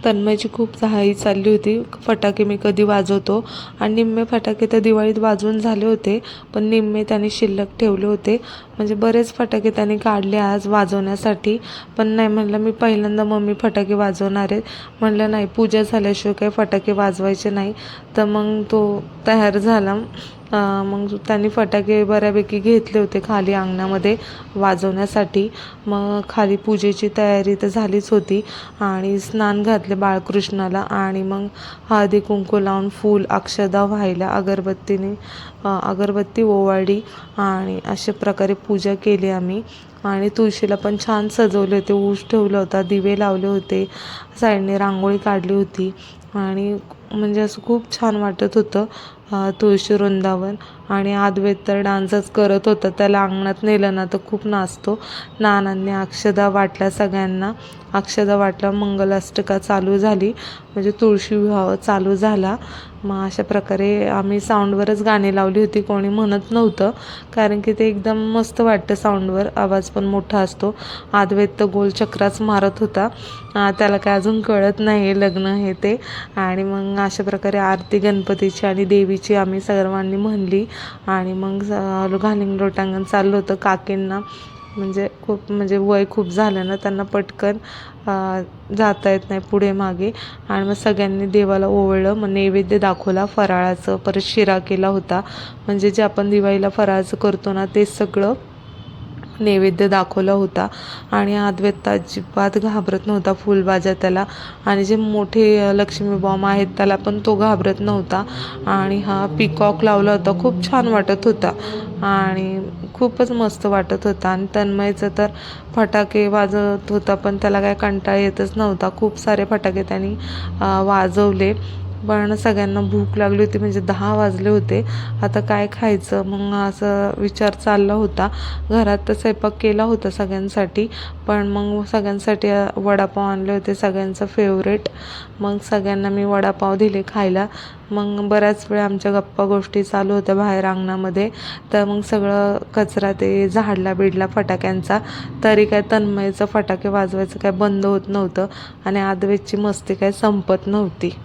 तन्मयची खूप घाई चालली होती, फटाके मी कधी वाजवतो. आणि निम्मे फटाके तर दिवाळीत वाजवून झाले होते, पण निम्मे त्याने शिल्लक ठेवले होते. म्हणजे बरेच फटाके त्याने काढले आज वाजवण्यासाठी. पण नाही, म्हणलं मी पहिल्यांदा मम्मी फटाके वाजवणार आहेत. म्हणलं नाही, पूजा झाल्याशिवाय काही फटाके वाजवायचे नाही. तर मग तो तयार झाला. मग त्यांनी फटाके बऱ्यापैकी घेतले होते खाली अंगणामध्ये वाजवण्यासाठी. मग खाली पूजेची तयारी तर झालीच होती आणि स्नान घातले बाळकृष्णाला आणि मग हळदी कुंकू लावून फूल अक्षदा व्हायला अगरबत्ती ओवाळली आणि अशा प्रकारे पूजा केली आम्ही. आणि तुळशीला पण छान सजवले होते, उश ठेवला होता, दिवे लावले होते, साईडने रांगोळी काढली होती आणि म्हणजे असं खूप छान वाटत होतं तुळशी वृंदावन. आणि अद्वैत तर डान्सच करत होता, त्याला अंगणात नेलं ना तर खूप नाचतो. नानांनी अक्षदा वाटल्या सगळ्यांना, अक्षदा वाटल्या, मंगलाष्टका चालू झाली, म्हणजे तुळशी विवाह चालू झाला. मग अशा प्रकारे आम्ही साऊंडवरच गाणी लावली होती, कोणी म्हणत नव्हतं, कारण की ते एकदम मस्त वाटतं साऊंडवर, आवाज पण मोठा असतो. अद्वैत तर गोलचक्राच मारत होता, त्याला काय अजून कळत नाही लग्न हे ते. आणि मग अशा प्रकारे आरती गणपतीची आणि देवीची आम्ही सर्वांनी म्हणली आणि मग घालिंग लोटांगण चाललं होतं. काकींना म्हणजे वय खूप झालं ना, त्यांना पटकन जाता येत नाही पुढे मागे. आणि मग सगळ्यांनी देवाला ओवळलं. मग नैवेद्य दाखवला फराळाचं, परत शिरा केला होता, म्हणजे जे आपण दिवाळीला फराळाचं करतो ना ते सगळं नैवेद्य दाखवला होता. आणि अद्वैत अजिबात घाबरत नव्हता, फुलबाजा त्याला, आणि जे मोठे लक्ष्मी बॉम्ब आहेत त्याला पण तो घाबरत नव्हता. आणि हा पिकॉक लावला होता, खूप छान वाटत होता आणि खूपच मस्त वाटत होता. आणि तन्मयचं तर फटाके वाजवत होता, पण त्याला काय कंटाळा येतच नव्हता. खूप सारे फटाके त्यांनी वाजवले. पण सगळ्यांना भूक लागली होती, म्हणजे 10 वाजले होते. आता काय खायचं, मग असं विचार चालला होता. घरात तर स्वयंपाक केला होता सगळ्यांसाठी, पण मग सगळ्यांसाठी वडापाव आणले होते, सगळ्यांचं फेवरेट. मग सगळ्यांना मी वडापाव दिले खायला. मग बऱ्याच वेळ आमच्या गप्पा गोष्टी चालू होत्या बाहेर अंगणामध्ये. तर मग सगळं कचरा ते झाडला बिडला फटाक्यांचा, तरी काय तन्मयचं फटाके वाजवायचं काय बंद होत नव्हतं आणि अद्वैतची मस्ती काय संपत नव्हती.